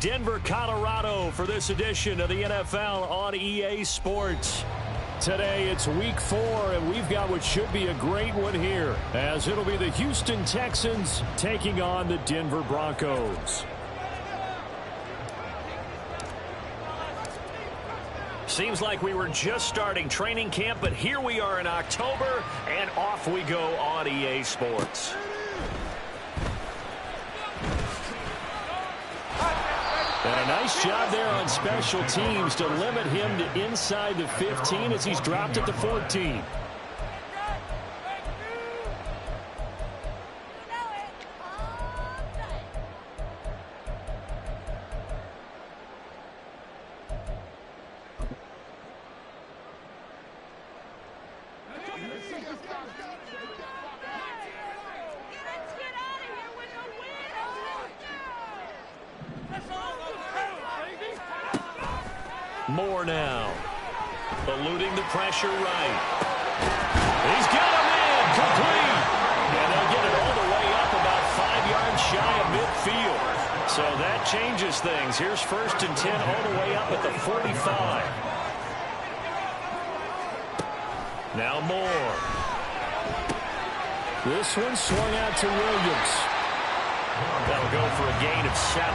Denver, Colorado for this edition of the NFL on EA Sports. Today it's week 4, and we've got what should be a great one here, as it'll be the Houston Texans taking on the Denver Broncos. Seems like we were just starting training camp, but here we are in October, and off we go on EA Sports. And a nice job there on special teams to limit him to inside the 15 as he's dropped at the 14. Moore now, eluding the pressure right. He's got him in, complete. And they'll get it all the way up about 5 yards shy of midfield. So that changes things. Here's 1st and 10 all the way up at the 45. Now Moore. This one swung out to Williams. That'll go for a gain of 7,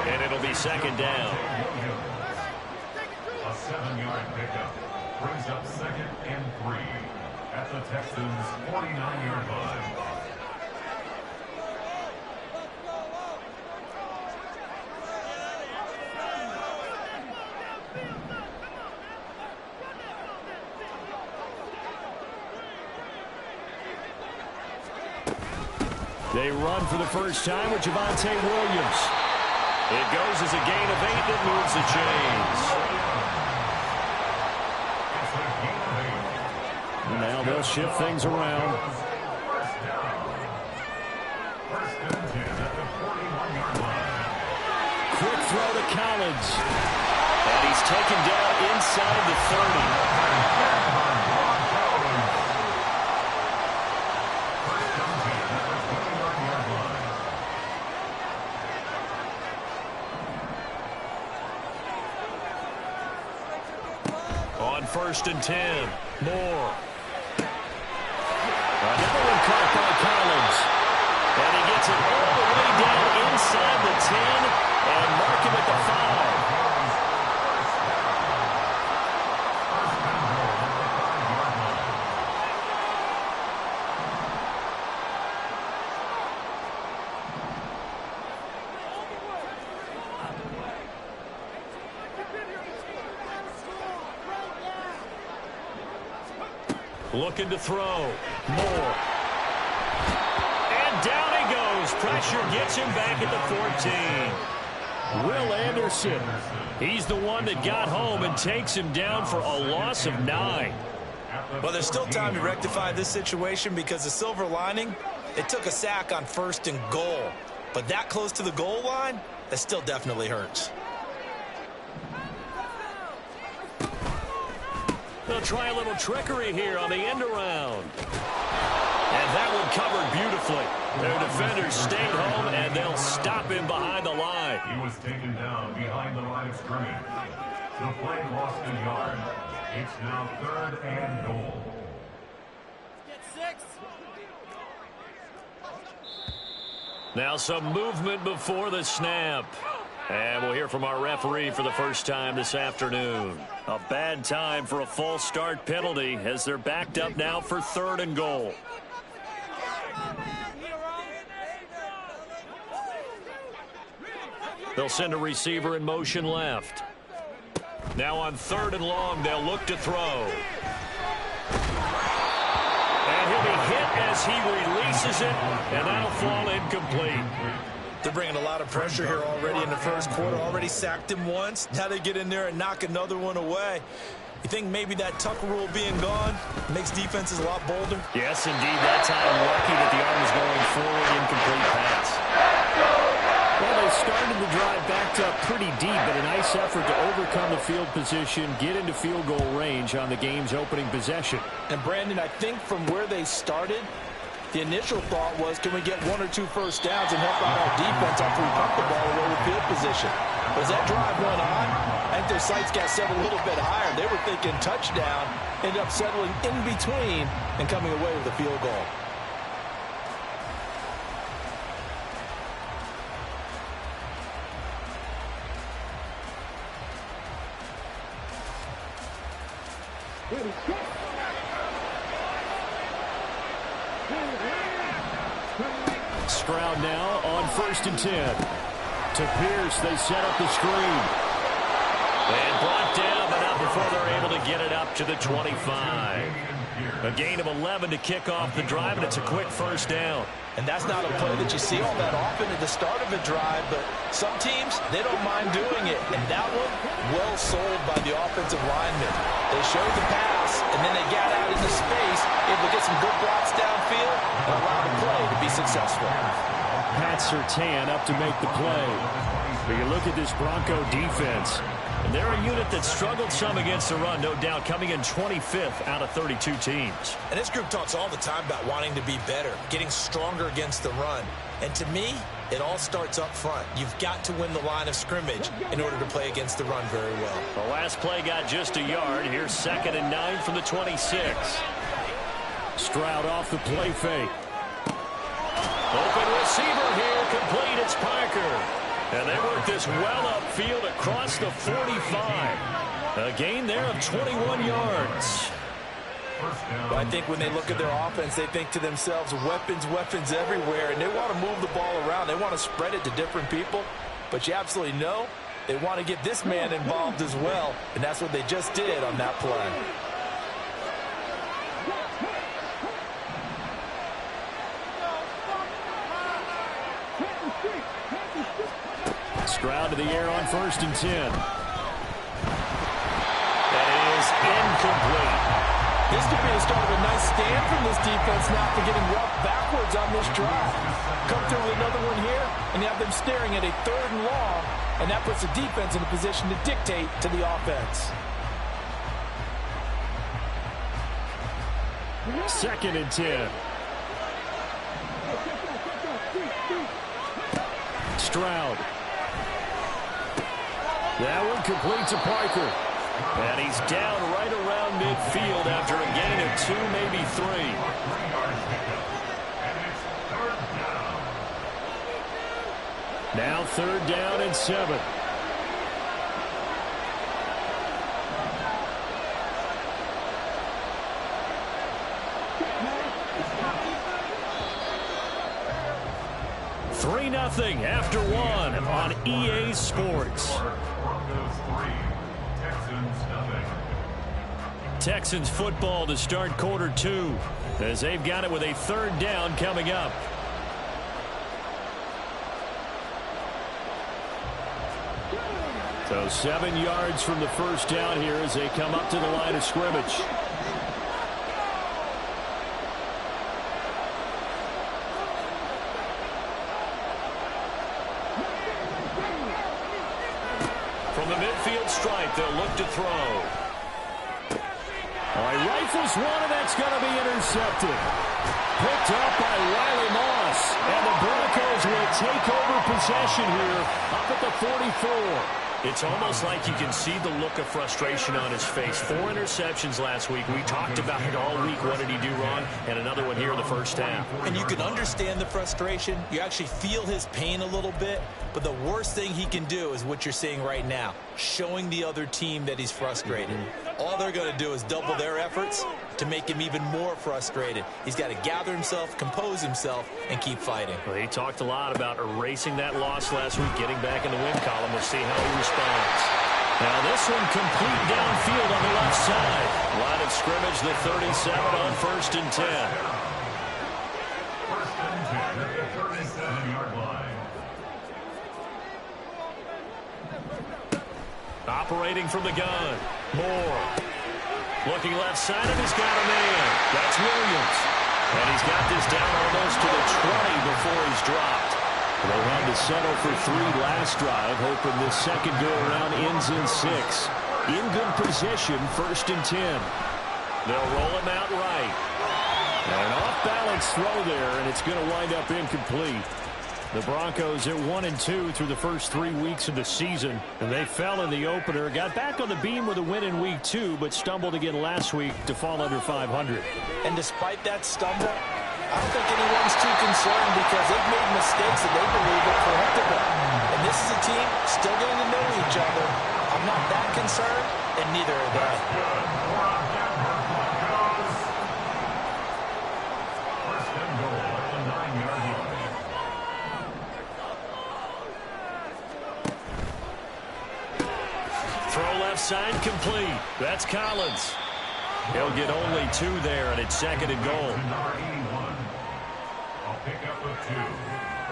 and it'll be 2nd down. 7-yard pickup brings up 2nd and 3 at the Texans' 49-yard line. They run for the first time with Javonte Williams. It goes as a gain of 8 that moves the chains. Now they'll shift things around. Quick throw to Collins. And he's taken down inside the 30. On 1st and 10, Moore. Another one caught by Collins. And he gets it all the way down inside the 10 and mark him at the 5. Looking to throw. Moore. And down he goes. Pressure gets him back at the 14. Will Anderson. He's the one that got home and takes him down for a loss of 9. Well, there's still time to rectify this situation because the silver lining, it took a sack on 1st and goal. But that close to the goal line, that still definitely hurts. They'll try a little trickery here on the end around. And that one covered beautifully. Their defenders stayed home, and they'll stop him behind the line. He was taken down behind the line of scrimmage. The play lost a yard. It's now 3rd and goal. Get 6. Now some movement before the snap. And we'll hear from our referee for the first time this afternoon. A bad time for a false start penalty as they're backed up now for 3rd and goal. They'll send a receiver in motion left. Now on 3rd and long, they'll look to throw. And he'll be hit as he releases it, and that'll fall incomplete. They're bringing a lot of pressure here already in the 1st quarter. Already sacked him once. Now they get in there and knock another one away. You think maybe that tuck rule being gone makes defenses a lot bolder? Yes, indeed. That time, lucky that the arm was going forward. Incomplete pass. Well, they started the drive backed up pretty deep, but a nice effort to overcome the field position, get into field goal range on the game's opening possession. And, Brandon, I think from where they started, The initial thought was, can we get 1 or 2 first downs and help out our defense after we pump the ball away with field position? But as that drive went on, I think their sights got set a little bit higher. They were thinking touchdown, ended up settling in between and coming away with a field goal. Stroud now on 1st and 10. To Pierce, they set up the screen. And brought down, but not before they're able to get it up to the 25. A gain of 11 to kick off the drive, and it's a quick first down. And that's not a play that you see all that often at the start of a drive, but some teams, they don't mind doing it. And that one, well sold by the offensive lineman. They showed the pass, and then they got out into space, able to get some good blocks downfield, and allow the play to be successful. Pat Surtain up to make the play. But you look at this Bronco defense, and they're a unit that struggled some against the run, no doubt, coming in 25th out of 32 teams. And this group talks all the time about wanting to be better, getting stronger against the run. And to me, it all starts up front. You've got to win the line of scrimmage in order to play against the run very well. The last play got just a yard. Here's 2nd and 9 from the 26. Stroud off the play fake. Open receiver here, complete. It's Parker. And they work this well upfield across the 45. A gain there of 21 yards. Well, I think when they look at their offense, they think to themselves, weapons, weapons everywhere, and they want to move the ball around. They want to spread it to different people. But you absolutely know they want to get this man involved as well, and that's what they just did on that play. Stroud to the air on 1st and 10. That is incomplete. This could be the start of a nice stand from this defense now for getting roughed backwards on this drive. Come through with another one here, and you have them staring at a 3rd and long, and that puts the defense in a position to dictate to the offense. 2nd and 10. Stroud. That one complete to Parker. And he's down right around midfield after a gain of 2, maybe 3. Now 3rd down and 7. Nothing after 1 on EA Sports. Texans football to start quarter 2 as they've got it with a 3rd down coming up. So 7 yards from the first down here as they come up to the line of scrimmage. From the midfield stripe, they'll look to throw. All right, rifles one, and that's going to be intercepted. Picked up by Riley Moss, and the Broncos will take over possession here up at the 44. It's almost like you can see the look of frustration on his face. 4 interceptions last week. We talked about it all week. What did he do wrong? And another one here in the first half. And you can understand the frustration. You actually feel his pain a little bit. But the worst thing he can do is what you're seeing right now, showing the other team that he's frustrated. All they're going to do is double their efforts to make him even more frustrated. He's got to gather himself, compose himself, and keep fighting. Well, he talked a lot about erasing that loss last week, getting back in the win column. We'll see how he responds. Now this one complete downfield on the left side. Line of scrimmage, the 37 on 1st and 10. 1st and 10 at the 37-yard line. Operating from the gun. Moore. Looking left side, and he's got a man. That's Williams. And he's got this down almost to the 20 before he's dropped. They had to settle for 3 last drive, hoping this second go-around ends in 6. In good position, 1st and 10. They'll roll him out right. An off-balance throw there, and it's going to wind up incomplete. The Broncos at 1-2 through the first 3 weeks of the season, and they fell in the opener. Got back on the beam with a win in week 2, but stumbled again last week to fall under 500. And despite that stumble, I don't think anyone's too concerned because they've made mistakes that they believe have corrected them. And this is a team still getting to know each other. I'm not that concerned, and neither are they. First and goal at the 9-yard line. Throw left side complete. That's Collins. He'll get only 2 there, and it's second and goal. Number 81. A pickup of 2.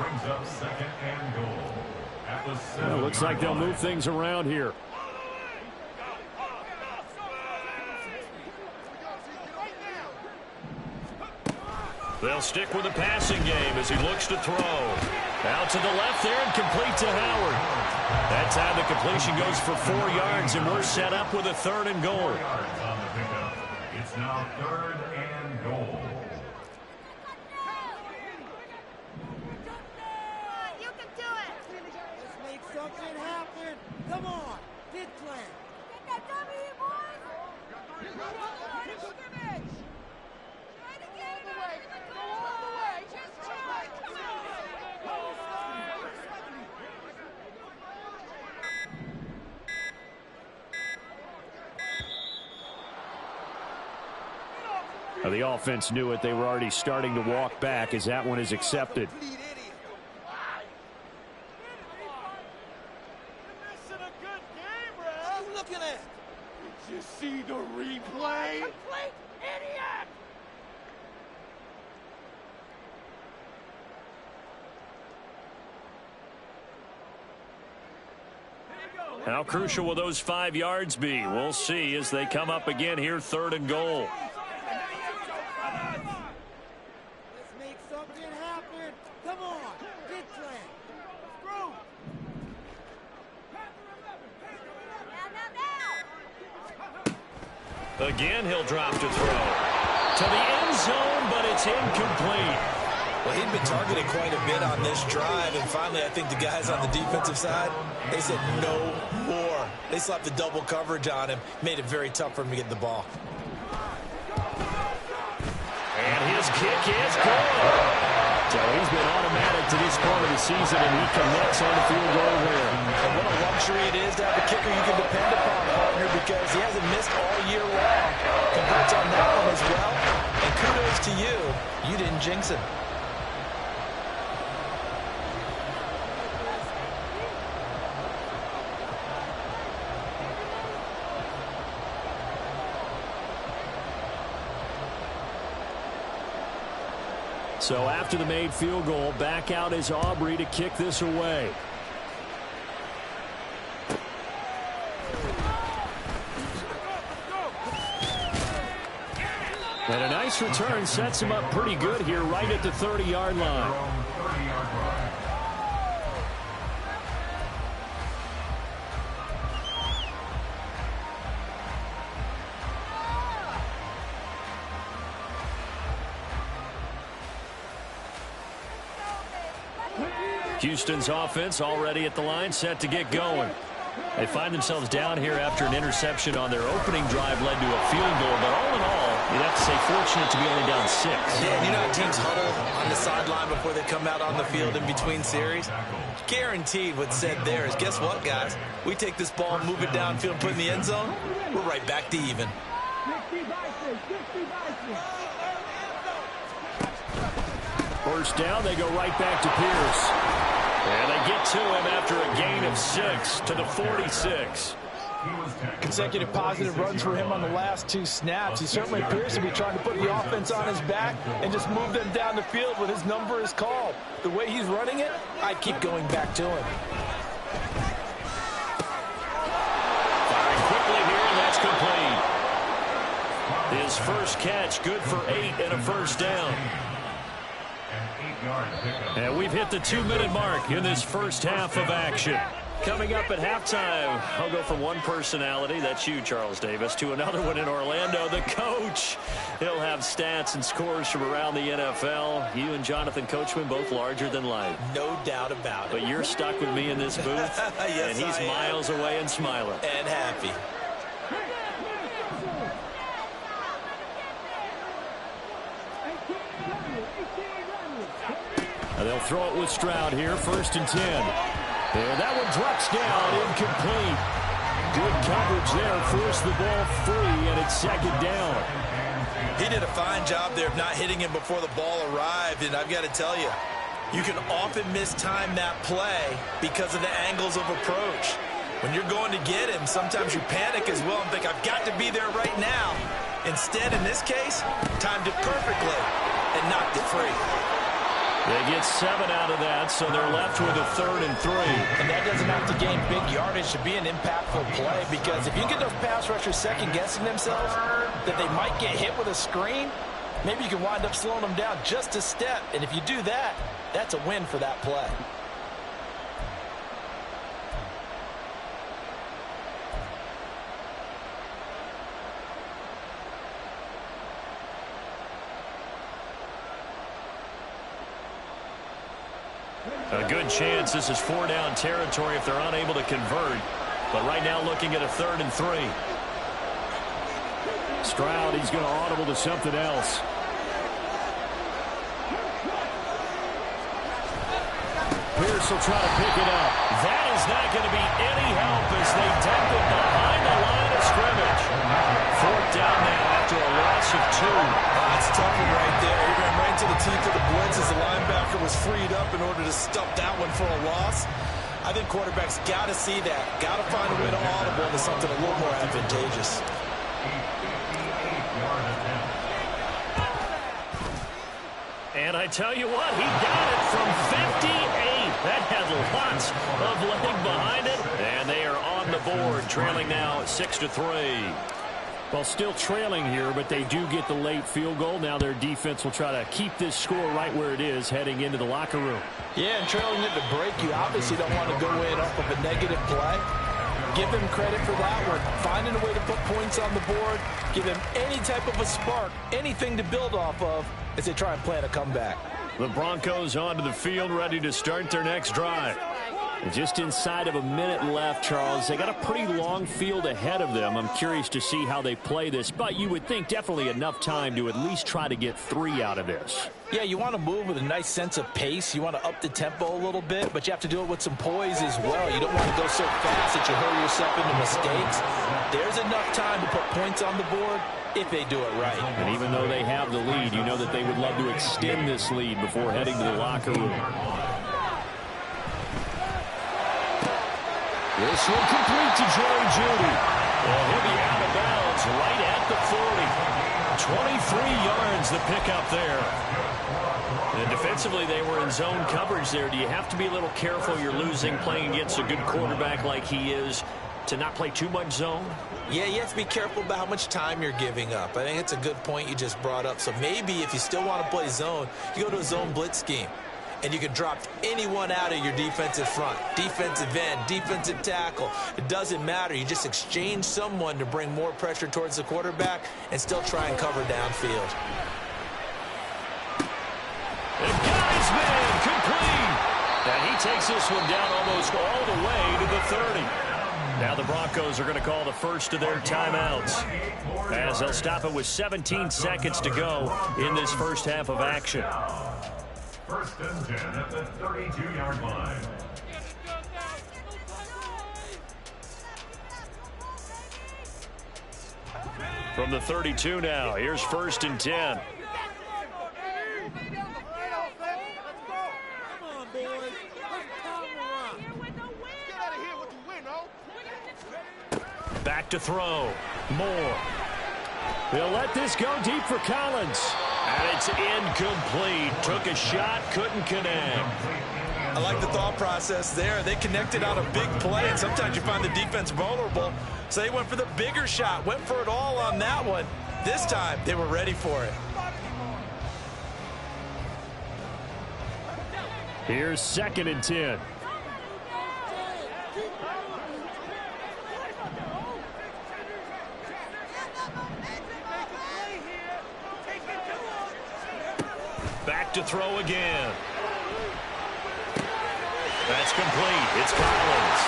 Brings up second and goal. At the 7-yard line. Looks like they'll move things around here. They'll stick with the passing game as he looks to throw. Out to the left there and complete to Howard. That time the completion goes for 4 yards, and we're set up with a third and goal. 4 yards on the pickup. It's now third and goal. You can do it. Let's make something happen. Come on. Get play. Get that W, boys. Try to scrimmage. Try to get it away. Go all the way. Just try. Come on. The offense knew it. They were already starting to walk back as that one is accepted. Did you see the replay? Complete idiot! How crucial will those 5 yards be? We'll see as they come up again here, third and goal. Let's make something happen. Come on, get play. Through. Again, he'll drop to throw. To the end zone, but it's incomplete. Well, he'd been targeted quite a bit on this drive, and finally I think the guys on the defensive side, they said no more. They slapped the double coverage on him, made it very tough for him to get the ball. And his kick is good. So he's been automatic to this point of the season, and he connects on the field goal there. And what a luxury it is to have a kicker you can depend upon, partner, because he hasn't missed all year long. Congrats on that one as well. And kudos to you. You didn't jinx him. So after the made field goal, back out is Aubrey to kick this away. And a nice return sets him up pretty good here right at the 30-yard line. Houston's offense already at the line, set to get going. They find themselves down here after an interception on their opening drive led to a field goal. But all in all, you'd have to say fortunate to be only down 6. Yeah, and you know how teams huddle on the sideline before they come out on the field in between series? Guaranteed what's said there is, guess what, guys? We take this ball and move it downfield, put it in the end zone, we're right back to even. First down, they go right back to Pierce. And they get to him after a gain of 6 to the 46. Consecutive positive runs for him on the last 2 snaps. He certainly appears to be trying to put the offense on his back and just move them down the field when his number is called. The way he's running it, I'd keep going back to him. Firing quickly here, and that's complete. His first catch, good for 8 and a first down. And we've hit the 2-minute mark in this first half of action. Coming up at halftime, I'll go from one personality, that's you, Charles Davis, to another one in Orlando, the coach. He'll have stats and scores from around the NFL. You and Jonathan Coachman both larger than life. No doubt about it. But you're stuck with me in this booth, yes, and he's miles away and smiling. And happy. And they'll throw it with Stroud here, 1st and 10. And that one drops down, incomplete. Good coverage there, forced the ball free, and it's 2nd down. He did a fine job there of not hitting him before the ball arrived, and I've got to tell you, you can often mistime that play because of the angles of approach. When you're going to get him, sometimes you panic as well and think, I've got to be there right now. Instead, in this case, timed it perfectly and knocked it free. They get 7 out of that, so they're left with a 3rd and 3. And that doesn't have to gain big yardage to be an impactful play, because if you get those pass rushers second-guessing themselves that they might get hit with a screen, maybe you can wind up slowing them down just a step. And if you do that, that's a win for that play. A good chance this is 4-down territory if they're unable to convert. But right now looking at a 3rd and 3. Stroud, he's going to audible to something else. Pierce will try to pick it up. That is not going to be any help as they dump it behind the line of scrimmage. 4th down now after a loss of 2. That's a tough one right there. He ran right into the teeth of the blitz as the linebacker was freed up in order to stuff that one for a loss. I think quarterbacks got to see that. Got to find a way to audible into something a little more advantageous. And I tell you what, he got it from 58. That had lots of leg behind it. And they are on the board, trailing now 6-3. Well, still trailing here, but they do get the late field goal. Now their defense will try to keep this score right where it is heading into the locker room. Yeah, and trailing it to break, you obviously don't want to go in off of a negative play. Give them credit for that one. Finding a way to put points on the board, give them any type of a spark, anything to build off of as they try and plan a comeback. The Broncos onto the field, ready to start their next drive. Just inside of a minute left, Charles. They got a pretty long field ahead of them. I'm curious to see how they play this, but you would think definitely enough time to at least try to get 3 out of this. Yeah, you want to move with a nice sense of pace. You want to up the tempo a little bit, but you have to do it with some poise as well. You don't want to go so fast that you hurry yourself into mistakes. There's enough time to put points on the board if they do it right. And even though they have the lead, you know that they would love to extend this lead before heading to the locker room. This one complete to Jerry Jeudy. Well, he'll be out of bounds right at the 40. 23 yards the pickup there. And defensively, they were in zone coverage there. Do you have to be a little careful? You're losing playing against a good quarterback like he is to not play too much zone? Yeah, you have to be careful about how much time you're giving up. I think it's a good point you just brought up. So maybe if you still want to play zone, you go to a zone blitz scheme. And you can drop anyone out of your defensive front, defensive end, defensive tackle. It doesn't matter. You just exchange someone to bring more pressure towards the quarterback and still try and cover downfield. And guy's man complete. And he takes this one down almost all the way to the 30. Now the Broncos are going to call the first of their timeouts as they'll stop it with 17 seconds to go in this first half of action. 1st and 10 at the 32-yard line. From the 32 now, here's 1st and 10. Back to throw. Moore. He'll let this go deep for Collins. And it's incomplete. Took a shot, couldn't connect. I like the thought process there. They connected on a big play, and sometimes you find the defense vulnerable. So they went for the bigger shot, went for it all on that one. This time, they were ready for it. Here's 2nd and 10. back to throw again. That's complete. It's Collins.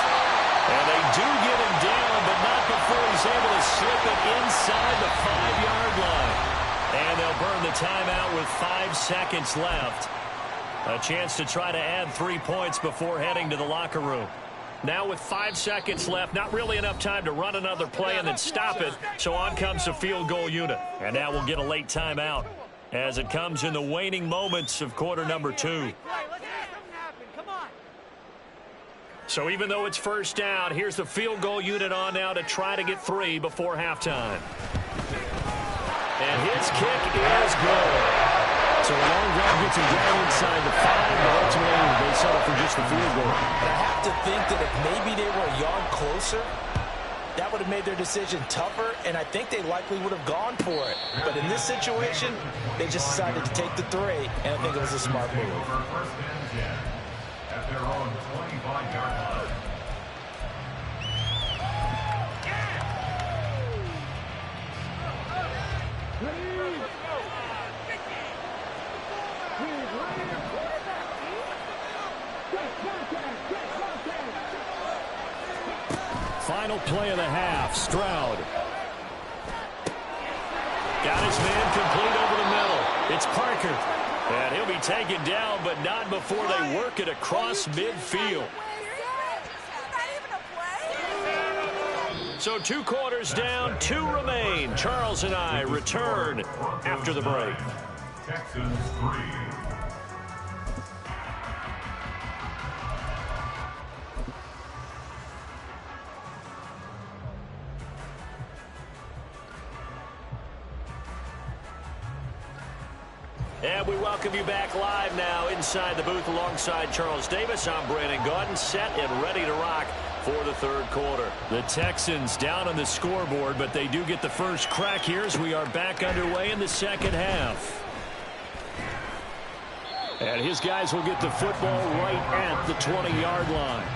And they do get him down, but not before he's able to slip it inside the 5-yard line. And they'll burn the timeout with 5 seconds left. A chance to try to add 3 points before heading to the locker room. Now with 5 seconds left, not really enough time to run another play and then stop it. So on comes the field goal unit. And now we'll get a late timeout as it comes in the waning moments of quarter number 2. So even though it's first down, here's the field goal unit on now to try to get 3 before halftime. And his kick is good. So a long drive gets him down inside the 5, but ultimately they settle for just the field goal. But I have to think that if maybe they were a yard closer, that would have made their decision tougher, and I think they likely would have gone for it. But in this situation, they just decided to take the 3, and I think it was a smart move. At their own 25-yard line. Final play of the half, Stroud. Got his man complete over the middle. It's Parker. And he'll be taken down, but not before they work it across midfield. So 2 quarters down, 2 remain. Charles and I return after the break. Texans 3. And we welcome you back live now inside the booth alongside Charles Davis. I'm Brandon Gaudin, set and ready to rock for the third quarter. The Texans down on the scoreboard, but they do get the first crack here as we are back underway in the second half. And his guys will get the football right at the 20-yard line.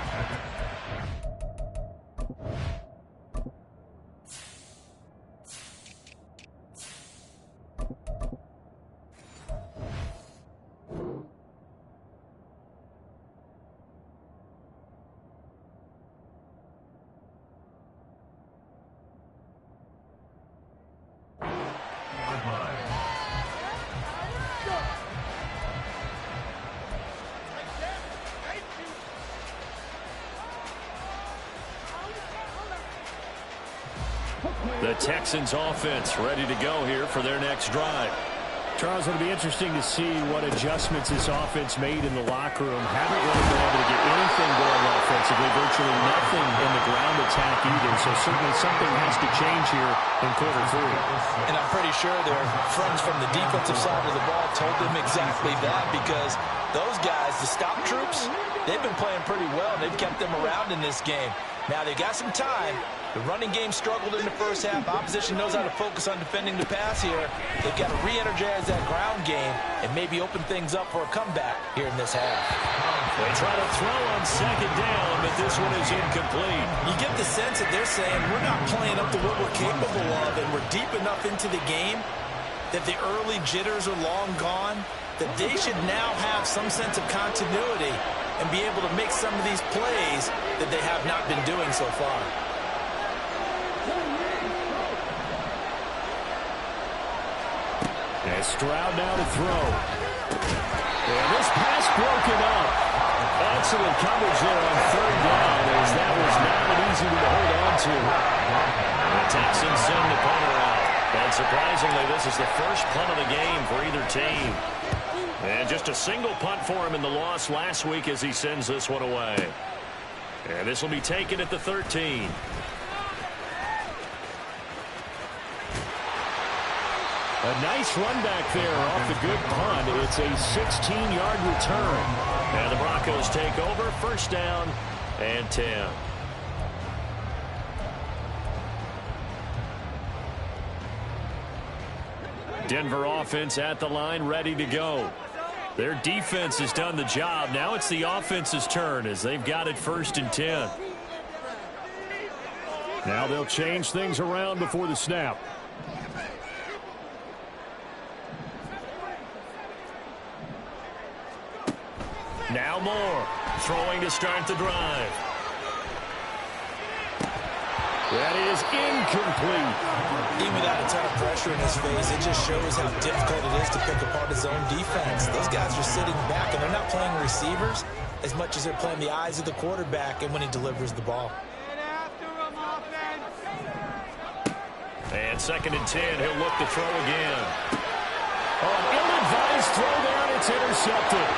The Texans offense ready to go here for their next drive. Charles, it'll be interesting to see what adjustments this offense made in the locker room. Haven't really been able to get anything going offensively, virtually nothing in the ground attack either. So certainly something has to change here in quarter 3. And I'm pretty sure their friends from the defensive side of the ball told them exactly that, because those guys, the stop troops, they've been playing pretty well. They've kept them around in this game. Now they've got some time. The running game struggled in the first half. Opposition knows how to focus on defending the pass here. They've got to re-energize that ground game and maybe open things up for a comeback here in this half. They try to throw on second down, but this one is incomplete. You get the sense that they're saying we're not playing up to what we're capable of, and we're deep enough into the game that the early jitters are long gone, that they should now have some sense of continuity and be able to make some of these plays that they have not been doing so far. And Stroud now to throw. And this pass broken up. Excellent coverage there on third down, as that was not an easy one to hold on to. The Texans send the punter out. And surprisingly, this is the first punt of the game for either team. And just a single punt for him in the loss last week as he sends this one away. And this will be taken at the 13. A nice run back there off the good punt. It's a 16-yard return. And the Broncos take over, first down and 10. Denver offense at the line, ready to go. Their defense has done the job. Now it's the offense's turn as they've got it first and 10. Now they'll change things around before the snap. Now Moore throwing to start the drive. That is incomplete. Even without a ton of pressure in his face, it just shows how difficult it is to pick apart his own defense. Those guys are sitting back, and they're not playing receivers as much as they're playing the eyes of the quarterback and when he delivers the ball. And 2nd and 10, he'll look to throw again. Oh, an ill-advised throw there, and it's intercepted.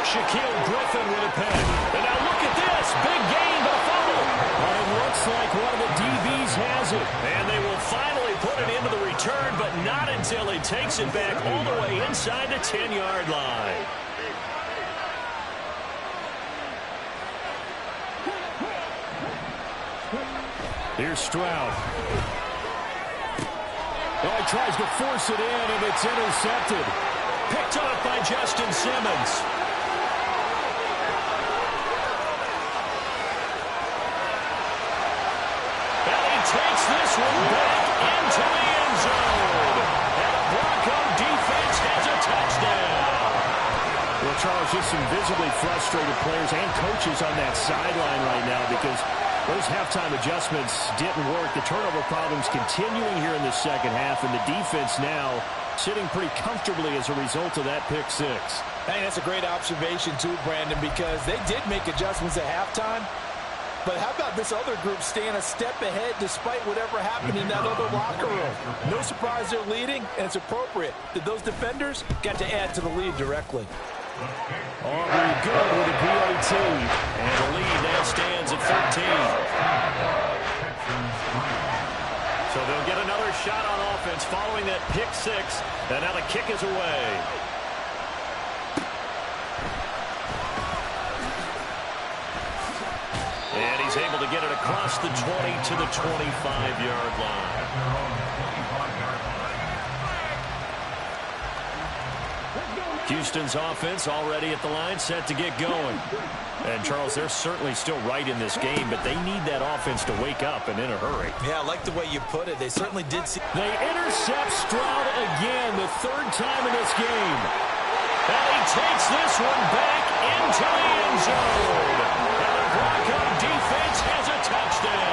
Shaquille Griffin with a pick. And now look at this. Big gain, but a fumble. Well, it looks like one of the DBs has it. And they will finally put it into the return, but not until he takes it back all the way inside the 10-yard line. Here's Stroud. Oh, he tries to force it in, and it's intercepted. Picked off by Justin Simmons. And he takes this one back into the end zone. And the Bronco defense has a touchdown. Well, Charles, just some visibly frustrated players and coaches on that sideline right now because those halftime adjustments didn't work. The turnover problems continuing here in the second half, and the defense now sitting pretty comfortably as a result of that pick six. Hey, that's a great observation too, Brandon, because they did make adjustments at halftime. But how about this other group staying a step ahead despite whatever happened in that other locker room? No surprise they're leading, and it's appropriate that those defenders got to add to the lead directly. Aubrey good with a PAT. And the lead now stands at 13. So they'll get another shot on offense following that pick six. And now the kick is away. And he's able to get it across the 20 to the 25-yard line. Houston's offense already at the line, set to get going. And, Charles, they're certainly still right in this game, but they need that offense to wake up and in a hurry. Yeah, I like the way you put it. They certainly did see. They intercept Stroud again, the 3rd time in this game. And he takes this one back into the end zone. And the Bronco defense has a touchdown.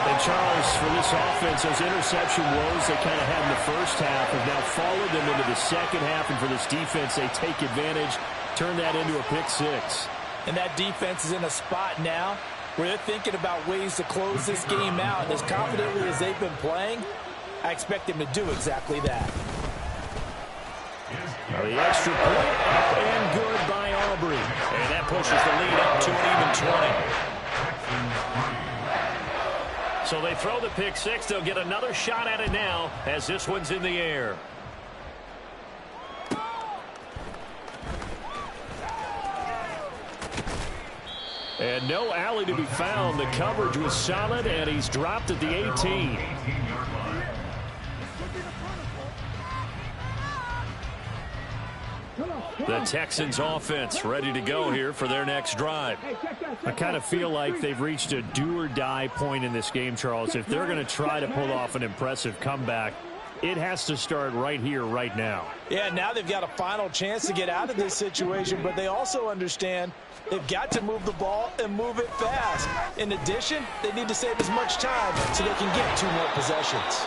And, Charles, for this offense, those interception woes they kind of had in the first half have now followed them into the second half. And for this defense, they take advantage, turn that into a pick six. And that defense is in a spot now where they're thinking about ways to close this game out. And as confidently as they've been playing, I expect them to do exactly that. Now the extra point up and good by Aubrey. And that pushes the lead up to an even 20. So they throw the pick six. They'll get another shot at it now as this one's in the air. And no alley to be found. The coverage was solid, and he's dropped at the 18. The Texans offense ready to go here for their next drive. I kind of feel like they've reached a do-or-die point in this game, Charles. If they're going to try to pull off an impressive comeback, it has to start right here, right now. Yeah, now they've got a final chance to get out of this situation, but they also understand they've got to move the ball and move it fast. In addition, they need to save as much time so they can get 2 more possessions.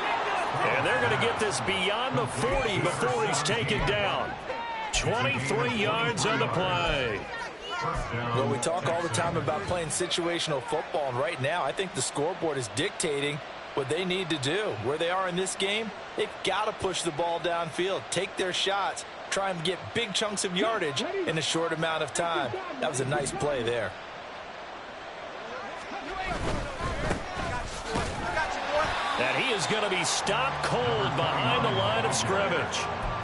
And they're going to get this beyond the 40 before he's taken down. 23 yards on the play. Well, we talk all the time about playing situational football, and right now I think the scoreboard is dictating what they need to do. Where they are in this game, they've got to push the ball downfield, take their shots, try and get big chunks of yardage in a short amount of time. That was a nice play there. And he is going to be stopped cold behind the line of scrimmage.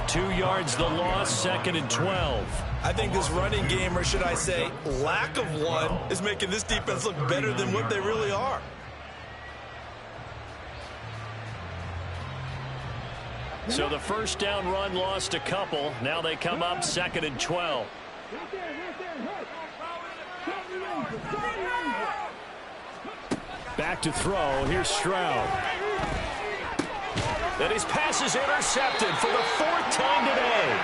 2 yards the loss, 2nd and 12. I think this running game, or should I say lack of one, is making this defense look better than what they really are. So the first down run lost a couple. Now they come up 2nd and 12. Back to throw. Here's Stroud. And his pass is intercepted for the 4th time today.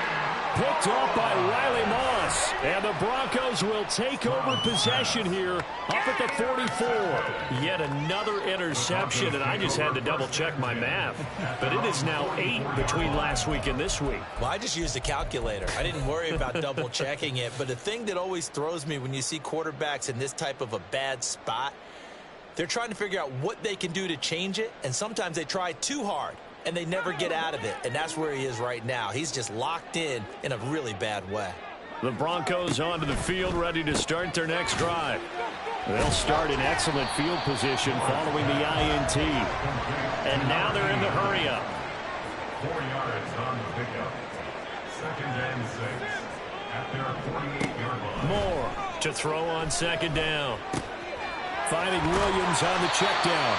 picked off by Riley Moss. And the Broncos will take over possession here up at the 44. Yet another interception, and I just had to double-check my math. But it is now 8 between last week and this week. Well, I just used a calculator. I didn't worry about double-checking it. But the thing that always throws me when you see quarterbacks in this type of a bad spot, they're trying to figure out what they can do to change it, and sometimes they try too hard, and they never get out of it, and that's where he is right now. He's just locked in a really bad way. The Broncos onto the field, ready to start their next drive. They'll start in excellent field position following the INT. And now they're in the hurry-up. 4 yards on the pickup. 2nd and 6 at their 48-yard line. Moore to throw on 2nd down. Finding Williams on the check down.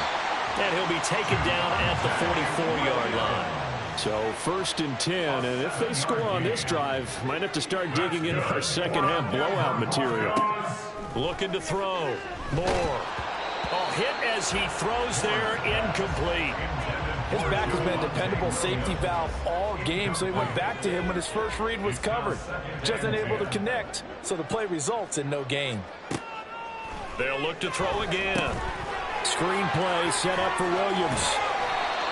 And he'll be taken down at the 44-yard line. So 1st and 10, and if they score on this drive, might have to start digging in our second-half blowout material. Looking to throw. Moore. Oh, hit as he throws there, incomplete. His back has been a dependable safety valve all game, so he went back to him when his first read was covered. Just unable to connect, so the play results in no gain. They'll look to throw again. Screen play set up for Williams.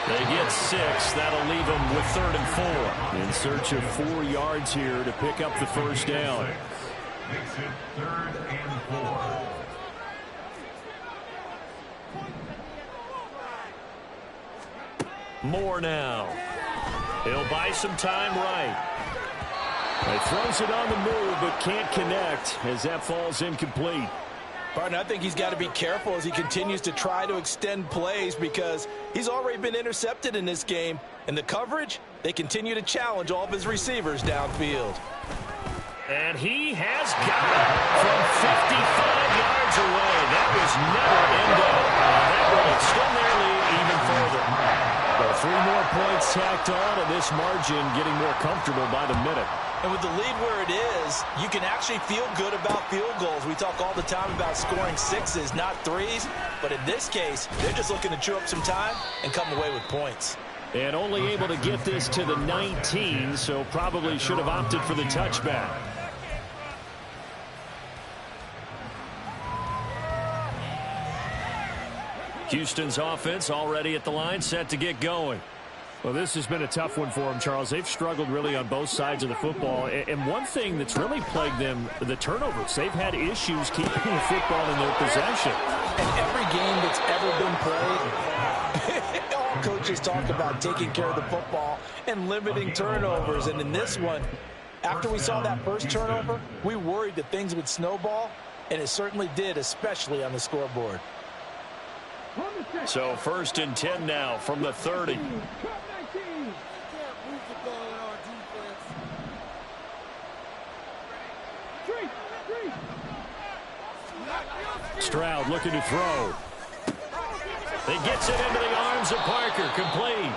They get 6. That'll leave them with 3rd and 4. In search of 4 yards here to pick up the first down. Makes it 3rd and 4. Moore now. He'll buy some time right. He throws it on the move but can't connect as that falls incomplete. Barton, I think he's got to be careful as he continues to try to extend plays because he's already been intercepted in this game. And the coverage, they continue to challenge all of his receivers downfield. And he has got it from 55 yards away. That was never in doubt. That will extend their lead even further. Well, 3 more points tacked on, and this margin getting more comfortable by the minute. And with the lead where it is, you can actually feel good about field goals. We talk all the time about scoring 6s, not 3s. But in this case, they're just looking to chew up some time and come away with points. And only able to get this to the 19, so probably should have opted for the touchback. Houston's offense already at the line, set to get going. Well, this has been a tough one for them, Charles. They've struggled really on both sides of the football. And one thing that's really plagued them, the turnovers. They've had issues keeping the football in their possession. And every game that's ever been played, all coaches talk about taking care of the football and limiting turnovers. And in this one, after we saw that first turnover, we worried that things would snowball, and it certainly did, especially on the scoreboard. So 1st and 10 now from the 30. Stroud looking to throw. He gets it into the arms of Parker, complete.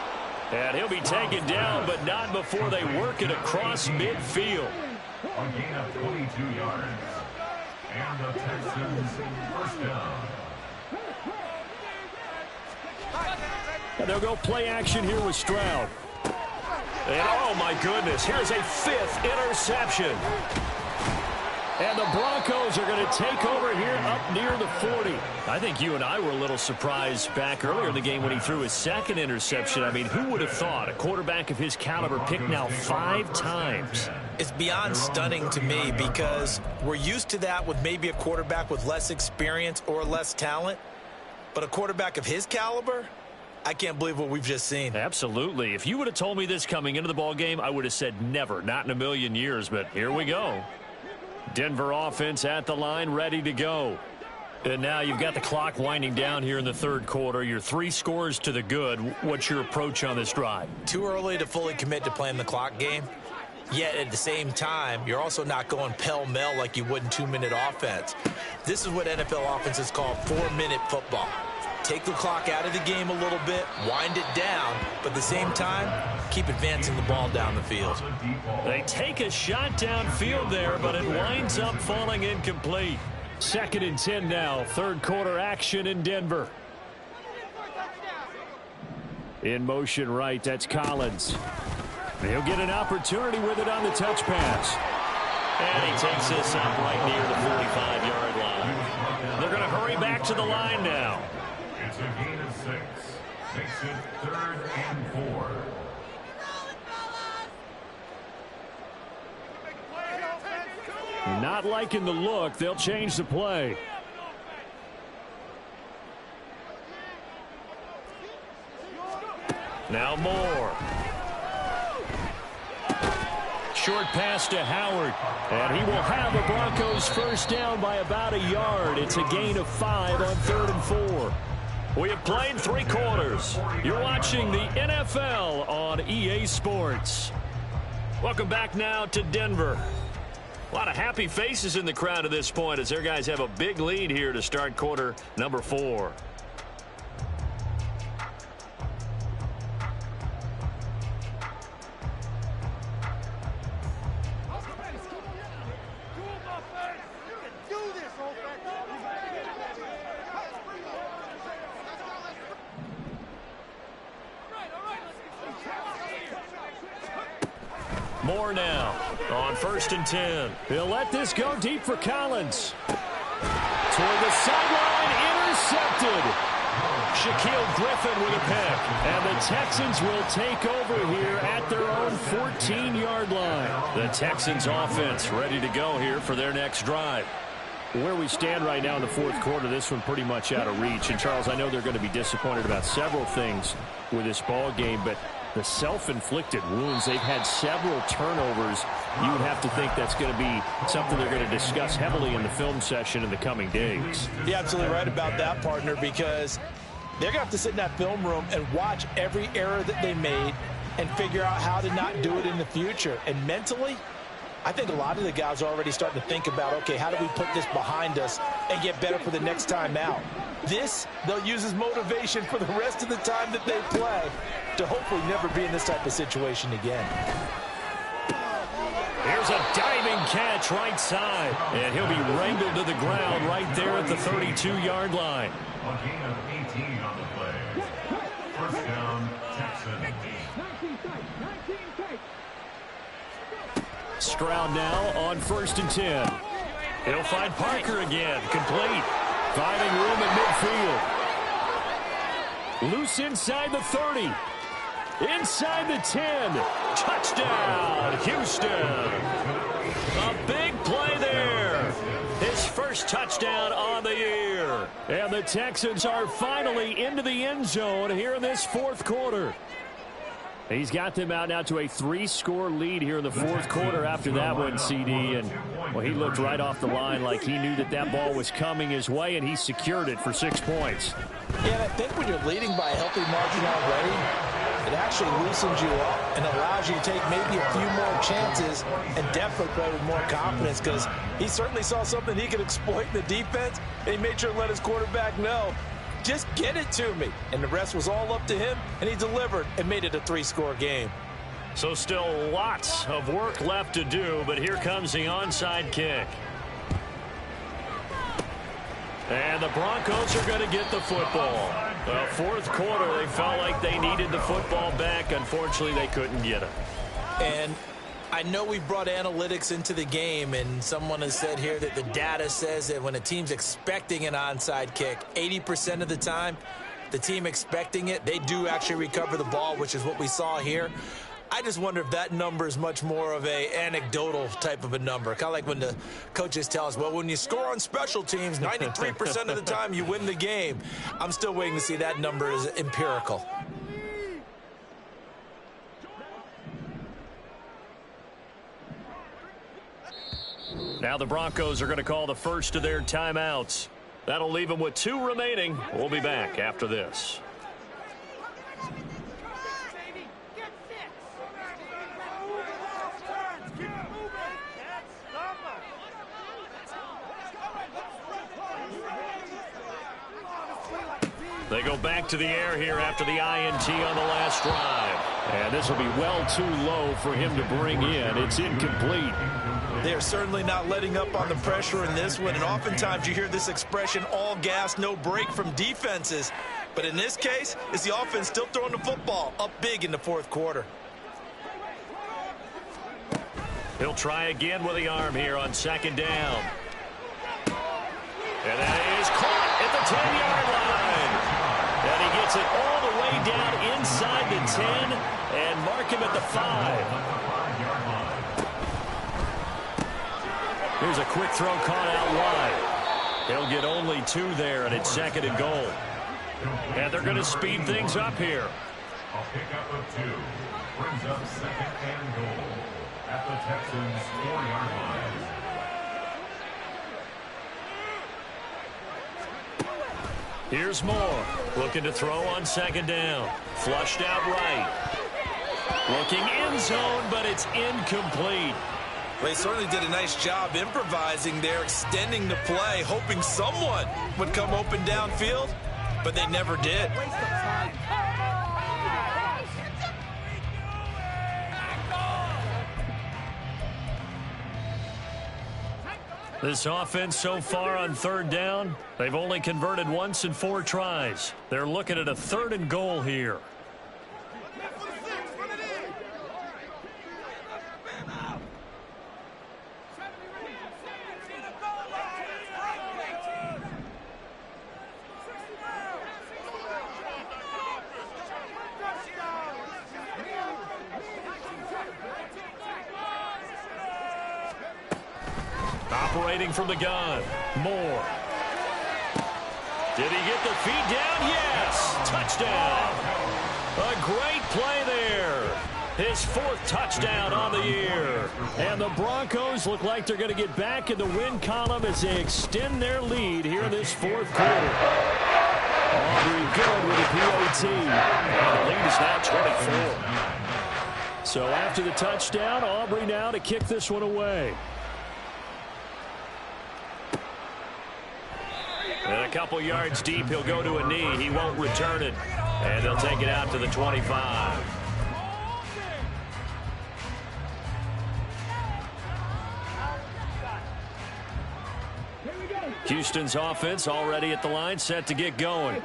And he'll be taken down, but not before they work it across midfield. A gain of 22 yards. And the Texans first down. And they'll go play action here with Stroud. And oh my goodness, here's a 5th interception. And the Broncos are going to take over here up near the 40. I think you and I were a little surprised back earlier in the game when he threw his 2nd interception. I mean, who would have thought a quarterback of his caliber picked now 5 times? It's beyond stunning to me because we're used to that with maybe a quarterback with less experience or less talent. But a quarterback of his caliber, I can't believe what we've just seen. Absolutely. If you would have told me this coming into the ballgame, I would have said never, not in a million years. But here we go. Denver offense at the line, ready to go. And now you've got the clock winding down here in the 3rd quarter. You're 3 scores to the good. What's your approach on this drive? Too early to fully commit to playing the clock game. Yet at the same time, you're also not going pell-mell like you would in 2-minute offense. This is what NFL offenses call 4-minute football. Take the clock out of the game a little bit, wind it down, but at the same time, keep advancing the ball down the field. They take a shot downfield there, but it winds up falling incomplete. 2nd and 10 now, 3rd quarter action in Denver. In motion right, that's Collins. He'll get an opportunity with it on the touch pass. And he takes this up right near the 45-yard line. They're going to hurry back to the line now. It's a gain of 6. Makes it 3rd and 4. Not liking the look. They'll change the play. Now Moore. Short pass to Howard. And he will have the Broncos first down by about a yard. It's a gain of 5 on 3rd and 4. We have played 3 quarters. You're watching the NFL on EA Sports. Welcome back now to Denver. A lot of happy faces in the crowd at this point as their guys have a big lead here to start quarter number 4. Moore now on 1st and 10. He'll let this go deep for Collins. Toward the sideline, intercepted. Shaquille Griffin with a pick. And the Texans will take over here at their own 14-yard line. The Texans offense ready to go here for their next drive. Where we stand right now in the 4th quarter, this one pretty much out of reach. And, Charles, I know they're going to be disappointed about several things with this ball game, but the self-inflicted wounds, they've had several turnovers. You would have to think that's going to be something they're going to discuss heavily in the film session in the coming days. You're absolutely right about that, partner, because they're going to have to sit in that film room and watch every error that they made and figure out how to not do it in the future. And mentally, I think a lot of the guys are already starting to think about, okay, how do we put this behind us and get better for the next time out? This, they'll use as motivation for the rest of the time that they play to hopefully never be in this type of situation again. Here's a diving catch right side, and he'll be wrangled to the ground right there at the 32-yard line. A gain of 18 on the play. First down, Texans. Stroud now on 1st and 10. He'll find Parker again, complete. Finding room at midfield. Loose inside the 30. Inside the 10. Touchdown, Houston. A big play there. His first touchdown on the year. And the Texans are finally into the end zone here in this 4th quarter. He's got them out now to a 3-score lead here in the 4th quarter after that one, CD. And, well, he looked right off the line like he knew that that ball was coming his way, and he secured it for 6 points. Yeah, and I think when you're leading by a healthy margin already, it actually loosens you up and allows you to take maybe a few more chances and definitely play with more confidence, because he certainly saw something he could exploit in the defense, and he made sure to let his quarterback know, just get it to me. And the rest was all up to him, and he delivered and made it a 3-score game. So still lots of work left to do, but here comes the onside kick. And the Broncos are going to get the football. The 4th quarter, they felt like they needed the football back. Unfortunately, they couldn't get it. And I know we brought analytics into the game, and someone has said here that the data says that when a team's expecting an onside kick, 80% of the time, the team expecting it, they do actually recover the ball, which is what we saw here. I just wonder if that number is much more of a anecdotal type of a number. Kind of like when the coaches tell us, well, when you score on special teams, 93% of the time you win the game. I'm still waiting to see that number is empirical. Now the Broncos are going to call the first of their timeouts. That'll leave them with 2 remaining. We'll be back after this. They go back to the air here after the INT on the last drive. And this will be well too low for him to bring in. It's incomplete. They're certainly not letting up on the pressure in this one. And oftentimes you hear this expression, all gas, no break from defenses. But in this case, it's the offense still throwing the football up big in the 4th quarter. He'll try again with the arm here on second down. And that is caught at the 10-yard line. And he gets it all the way down inside the 10 and mark him at the 5. Here's a quick throw caught out wide. He'll get only 2 there, and it's second and goal. And they're going to speed things up here. A pickup of 2 brings up second and goal at the Texans' 4-yard line. Here's Moore, looking to throw on second down. Flushed out right. Looking end zone, but it's incomplete. They certainly did a nice job improvising there, extending the play, hoping someone would come open downfield, but they never did. This offense so far on third down, they've only converted once in 4 tries. They're looking at a 3rd and goal here. Operating from the gun, Moore. Did he get the feet down? Yes! Touchdown! A great play there. His 4th touchdown on the year. And the Broncos look like they're going to get back in the win column as they extend their lead here in this 4th quarter. Aubrey good with the PAT. And the lead is now 24. So after the touchdown, Aubrey now to kick this one away. And a couple yards deep, he'll go to a knee. He won't return it. And they'll take it out to the 25. Houston's offense already at the line, set to get going.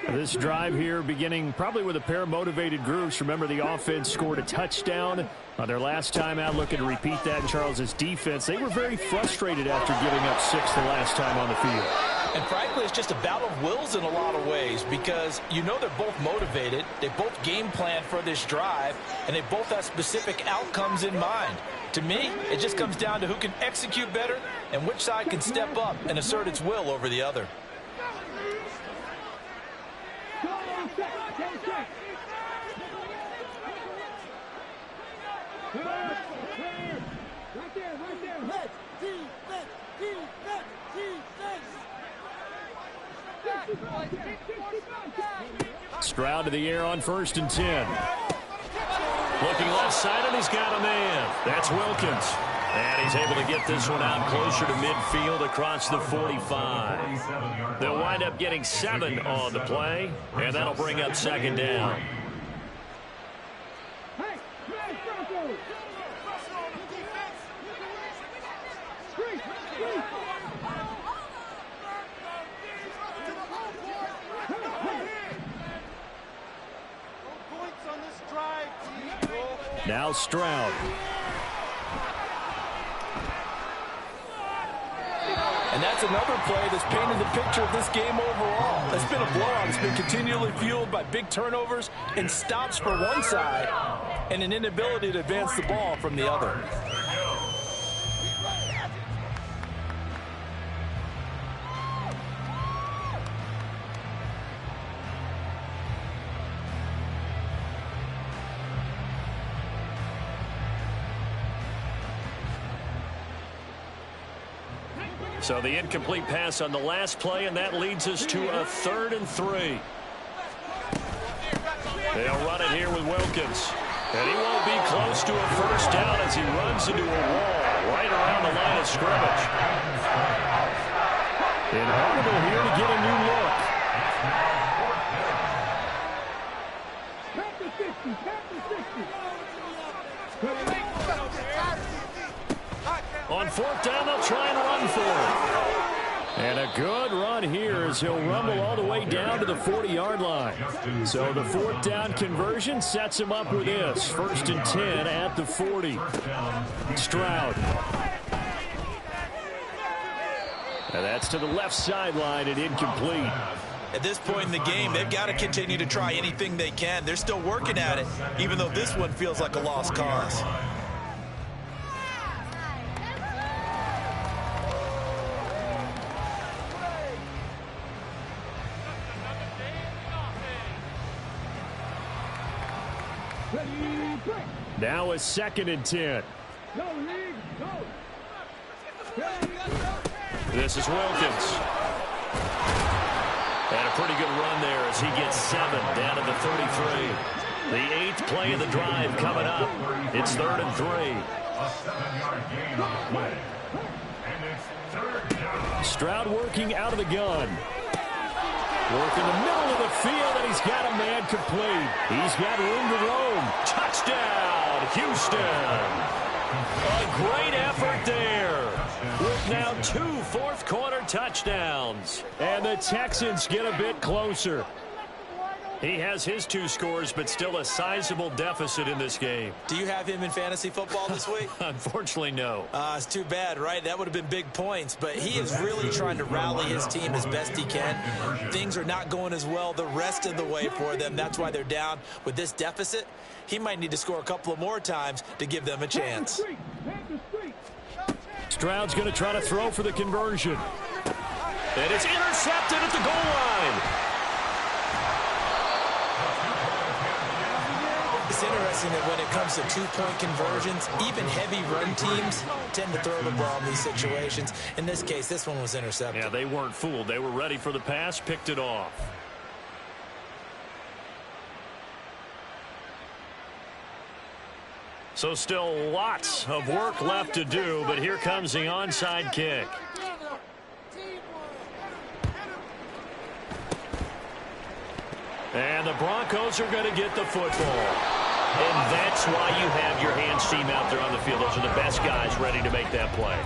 This drive here beginning probably with a pair of motivated groups. Remember, the offense scored a touchdown on their last time out. Looking to repeat that in Charles's defense. They were very frustrated after giving up 6 the last time on the field. And frankly, it's just a battle of wills in a lot of ways because you know they're both motivated. They both game plan for this drive, and they both have specific outcomes in mind. To me, it just comes down to who can execute better and which side can step up and assert its will over the other. Stroud to the air on 1st and 10. Looking left side, and he's got a man. That's Wilkins. And he's able to get this one out closer to midfield across the 45. They'll wind up getting 7 on the play, and that'll bring up second down. Now Stroud. And that's another play that's painted the picture of this game overall. It's been a blowout. It's been continually fueled by big turnovers and stops for one side and an inability to advance the ball from the other. So the incomplete pass on the last play, and that leads us to a 3rd and 3. They'll run it here with Wilkins. And he won't be close to a 1st down as he runs into a wall right around the line of scrimmage. Inaudible here to get a new look. On 4th down, they'll try and run for it. And a good run here as he'll rumble all the way down to the 40-yard line. So the fourth down conversion sets him up with this. 1st and 10 at the 40. Stroud. And that's to the left sideline and incomplete. At this point in the game, they've got to continue to try anything they can. They're still working at it, even though this one feels like a lost cause. Now a 2nd and 10. This is Wilkins. And a pretty good run there as he gets 7 down to the 33. The 8th play of the drive coming up. It's 3rd and 3. A 7-yard gain on the play. And it's 3rd down. Stroud working out of the gun. Work in the middle of the field, and he's got a man complete. He's got room to roam. Touchdown, Houston. A great effort there. With now 2 fourth-quarter touchdowns. And the Texans get a bit closer. He has his 2 scores, but still a sizable deficit in this game. Do you have him in fantasy football this week? Unfortunately, no. It's too bad, right? That would have been big points, but he is really trying to rally his team as best he can. Things are not going as well the rest of the way for them. That's why they're down with this deficit. He might need to score a couple of more times to give them a chance. Stroud's going to try to throw for the conversion. And it's intercepted at the goal line. It's interesting that when it comes to 2-point conversions, even heavy run teams tend to throw the ball in these situations. In this case, this one was intercepted. Yeah, they weren't fooled. They were ready for the pass, picked it off. So still lots of work left to do, but here comes the onside kick. And the Broncos are going to get the football. And that's why you have your hands team out there on the field. Those are the best guys ready to make that play.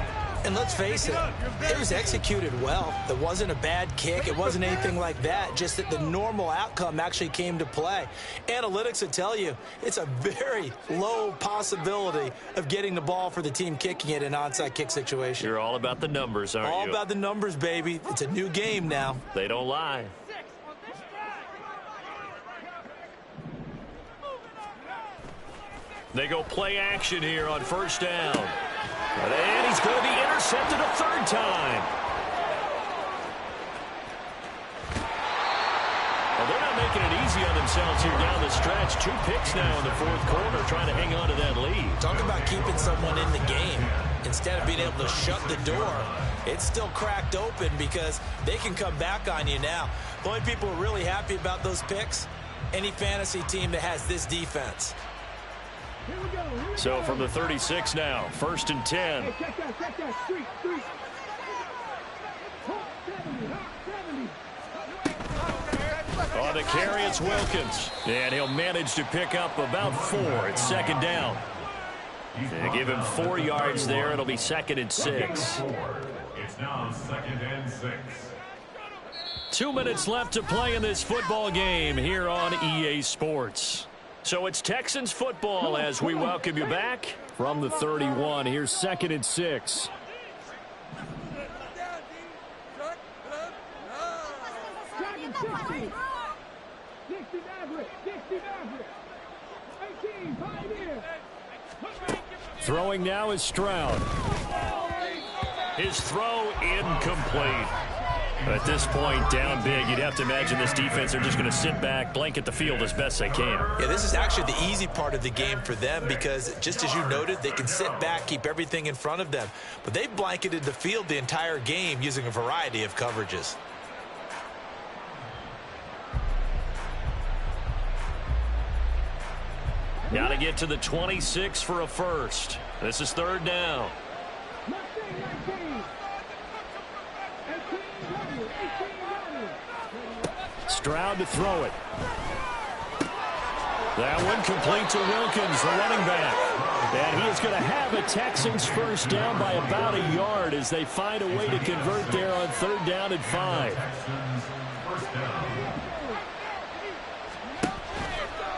And let's face it, it was executed well. It wasn't a bad kick. It wasn't anything like that. Just that the normal outcome actually came to play. Analytics would tell you it's a very low possibility of getting the ball for the team kicking it in an onside kick situation. You're all about the numbers, aren't you? All about the numbers, baby. It's a new game now. They don't lie. They go play action here on 1st down. And he's going to be intercepted a 3rd time. Well, they're not making it easy on themselves here down the stretch. 2 picks now in the 4th quarter, trying to hang on to that lead. Talk about keeping someone in the game. Instead of being able to shut the door, it's still cracked open because they can come back on you now. The only people who are really happy about those picks, any fantasy team that has this defense. So from the 36 now, 1st and 10. On the carry, it's Wilkins. And he'll manage to pick up about 4. It's 2nd down. They give him 4 yards there. It'll be 2nd and 6. It's now 2nd and 6. 2 minutes left to play in this football game here on EA Sports. So it's Texans football as we welcome you back from the 31. Here's 2nd and 6. Throwing now is Stroud. His throw incomplete. At this point, down big, you'd have to imagine this defense, they're just going to sit back, blanket the field as best they can. Yeah, this is actually the easy part of the game for them because, just as you noted, they can sit back, keep everything in front of them. But they've blanketed the field the entire game using a variety of coverages. Got to get to the 26 for a first. This is 3rd down. Stroud to throw it. That one complete to Wilkins, the running back. And he is going to have a Texans first down by about a yard as they find a way to convert there on 3rd down and 5.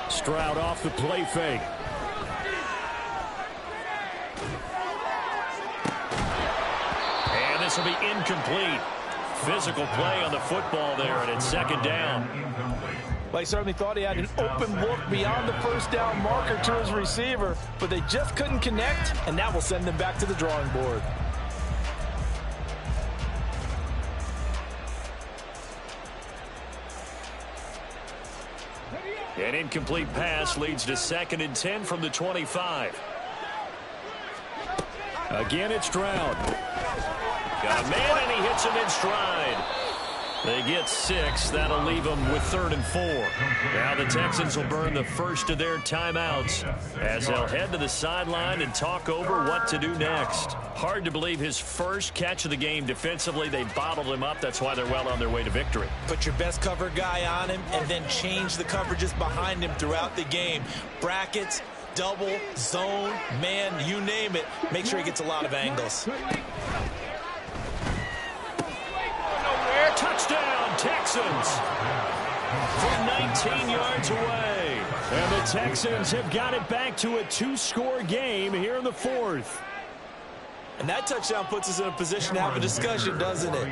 Stroud off the play fake. And this will be incomplete. Physical play on the football there, and it's 2nd down. Well, he certainly thought he had an open look beyond the 1st down marker to his receiver, but they just couldn't connect, and that will send them back to the drawing board. An incomplete pass leads to 2nd and 10 from the 25. Again, it's Stroud. Got a man, and he hits him in stride. They get 6. That'll leave them with 3rd and 4. Now the Texans will burn the first of their timeouts as they'll head to the sideline and talk over what to do next. Hard to believe his first catch of the game defensively. They bottled him up. That's why they're well on their way to victory. Put your best cover guy on him and then change the coverages behind him throughout the game. Brackets, double, zone, man, you name it. Make sure he gets a lot of angles. Touchdown, Texans! From 19 yards away. And the Texans have got it back to a 2-score game here in the 4th. And that touchdown puts us in a position to have a discussion, doesn't it?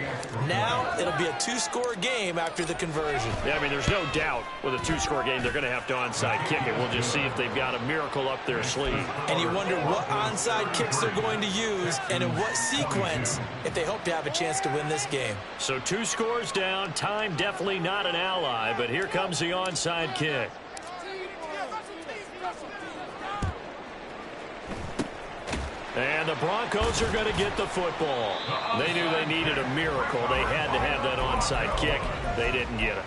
Now it'll be a 2-score game after the conversion. Yeah, I mean, there's no doubt with a 2-score game they're going to have to onside kick it. We'll just see if they've got a miracle up their sleeve. And you wonder what onside kicks they're going to use and in what sequence if they hope to have a chance to win this game. So 2 scores down. Time definitely not an ally, but here comes the onside kick. And the Broncos are going to get the football. They knew they needed a miracle. They had to have that onside kick. They didn't get it.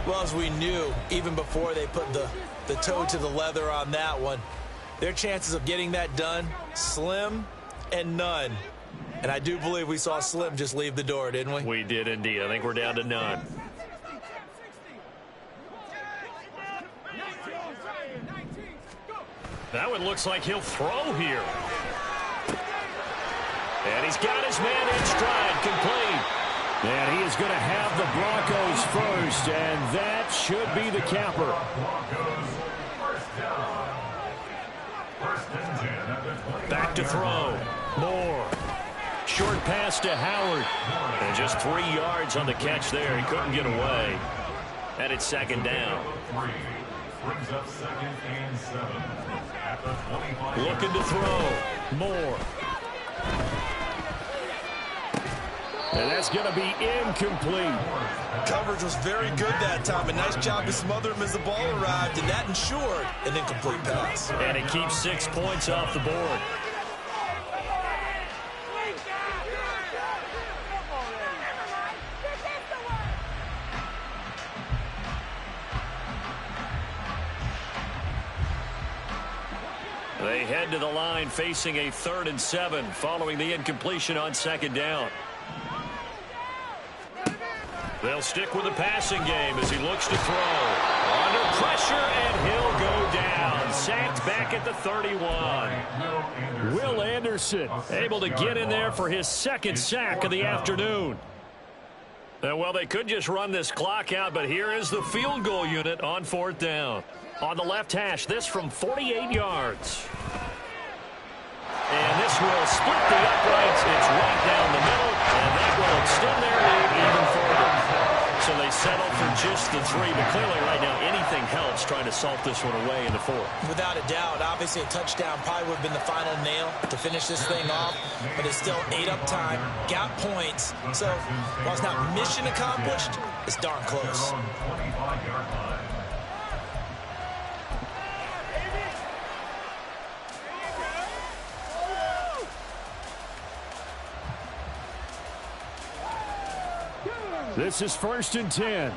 Well, as we knew, even before they put the toe to the leather on that one, their chances of getting that done, slim and none. And I do believe we saw Slim just leave the door, didn't we? We did indeed. I think we're down to none. That one looks like he'll throw here. And he's got his man in stride, complete. And he is going to have the Broncos first, and that should be the capper. Back to throw. Moore. Short pass to Howard. And just 3 yards on the catch there. He couldn't get away. And it's 2nd down. Brings up 2nd and 7. At the 25. Looking to throw. Moore. And that's going to be incomplete. Coverage was very good that time. A nice job to smother him as the ball arrived, and that ensured an incomplete pass. And it keeps 6 points off the board. They head to the line facing a 3rd and 7 following the incompletion on 2nd down. They'll stick with the passing game as he looks to throw. Under pressure, and he'll go down. Sacked back at the 31. Will Anderson able to get in there for his 2nd sack of the afternoon. Well, they could just run this clock out, but here is the field goal unit on 4th down. On the left hash, this from 48 yards. And this will split the uprights. It's right down the middle, and that will extend their lead even further. So they settle for just the 3, but clearly right now anything helps trying to salt this one away in the 4th. Without a doubt, obviously a touchdown probably would have been the final nail to finish this thing off, but it's still 8 up time, got points. So while it's not mission accomplished, it's darn close. This is 1st and 10.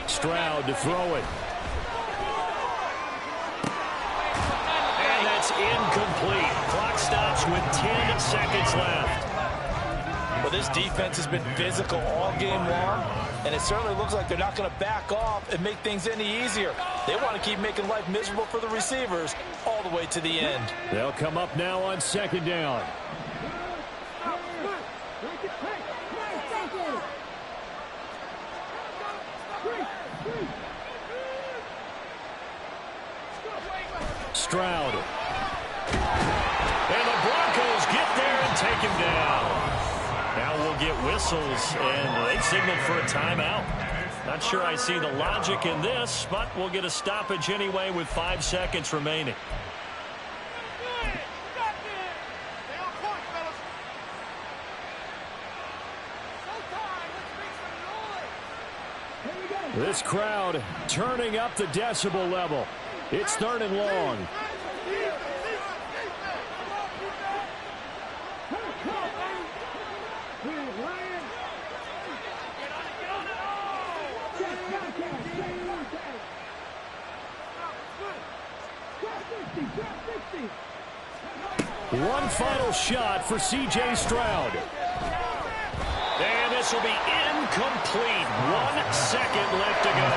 Stroud to throw it. And that's incomplete. Clock stops with 10 seconds left. Well, this defense has been physical all game long, and it certainly looks like they're not going to back off and make things any easier. They want to keep making life miserable for the receivers all the way to the end. They'll come up now on second down. Stroud. And the Broncos get there and take him down. Now we'll get whistles, and they signaled for a timeout. Not sure I see the logic in this, but we'll get a stoppage anyway with 5 seconds remaining. This crowd turning up the decibel level. It's 3rd and long. One final shot for C.J. Stroud. And this will be incomplete. 1 second left to go.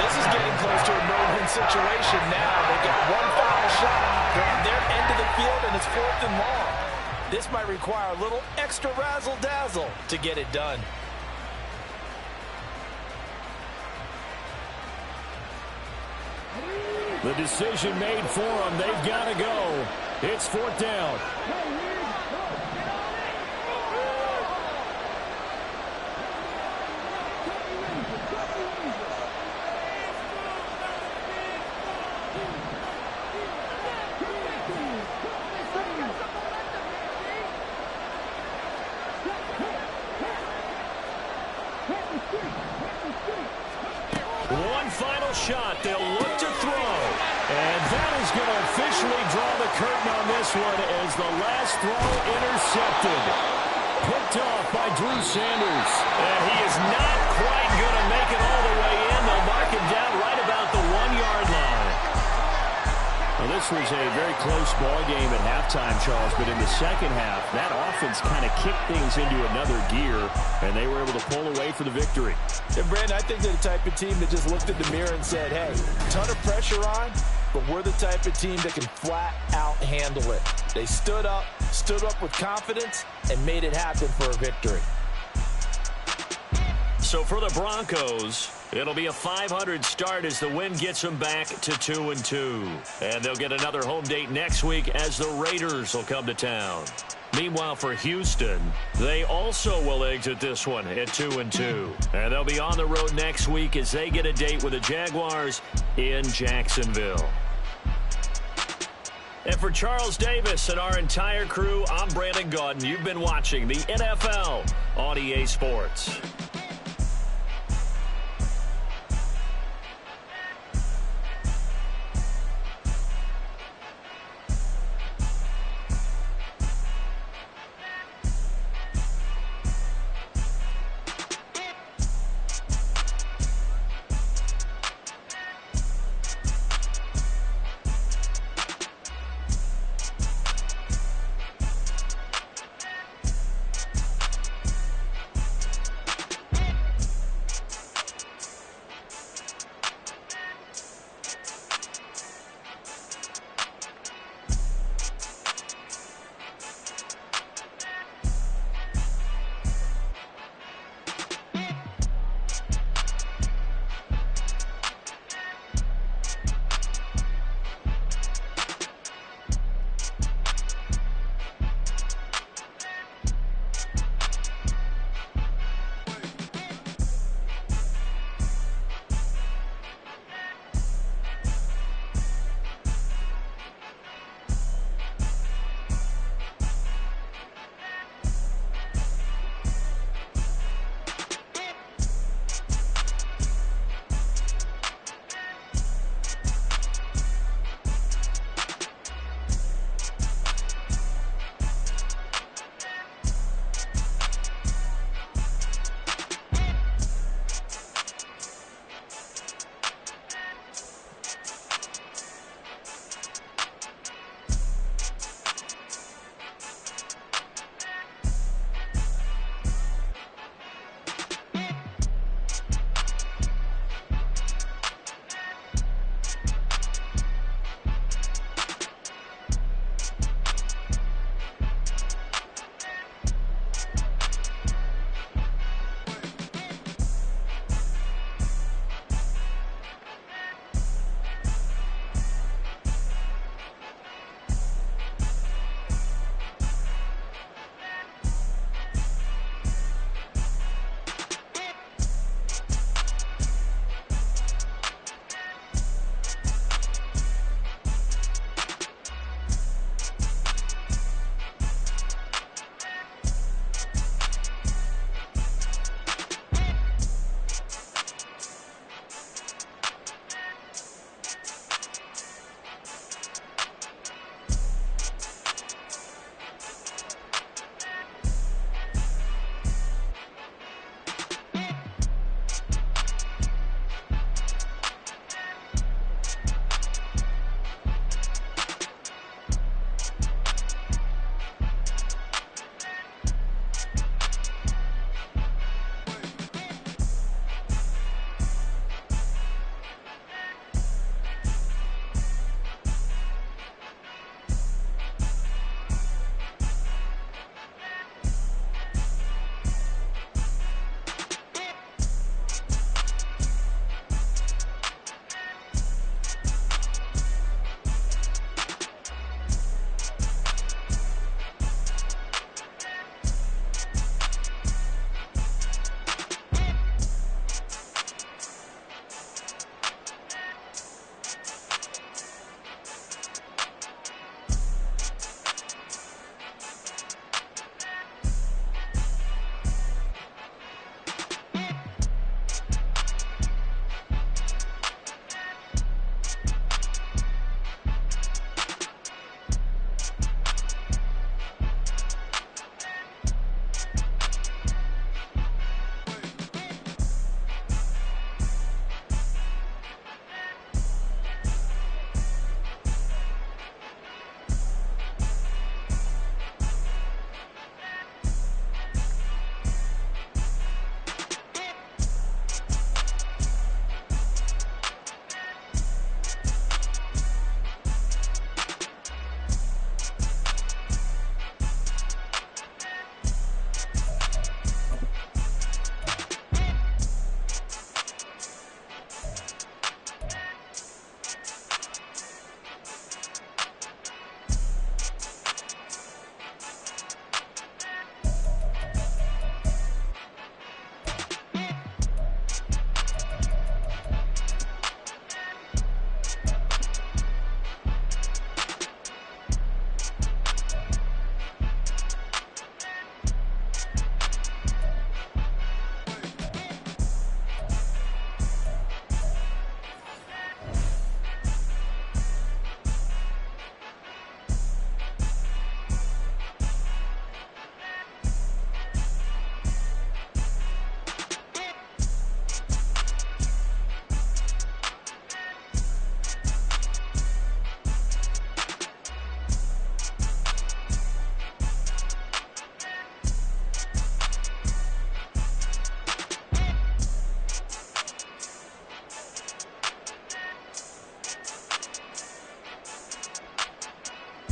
This is getting close to a no-win situation now. They've got one final shot. They're on their end of the field, and it's 4th and long. This might require a little extra razzle-dazzle to get it done. The decision made for them. They've got to go. It's 4th down. One final shot. They'll look to throw. And that is going to officially draw the curtain on this one as the last throw intercepted. Picked off by Drew Sanders. And he is not quite going to make it all the way in. They'll mark him down right about the 1-yard line. Well, this was a very close ball game at halftime, Charles, but in the second half, that offense kind of kicked things into another gear, and they were able to pull away for the victory. And Brandon, I think they're the type of team that just looked in the mirror and said, hey, ton of pressure on, but we're the type of team that can flat out handle it. They stood up with confidence, and made it happen for a victory. So for the Broncos, it'll be a 500 start as the win gets them back to 2-2. And they'll get another home date next week as the Raiders will come to town. Meanwhile, for Houston, they also will exit this one at 2-2. And they'll be on the road next week as they get a date with the Jaguars in Jacksonville. And for Charles Davis and our entire crew, I'm Brandon Gaudin. You've been watching the NFL on EA Sports.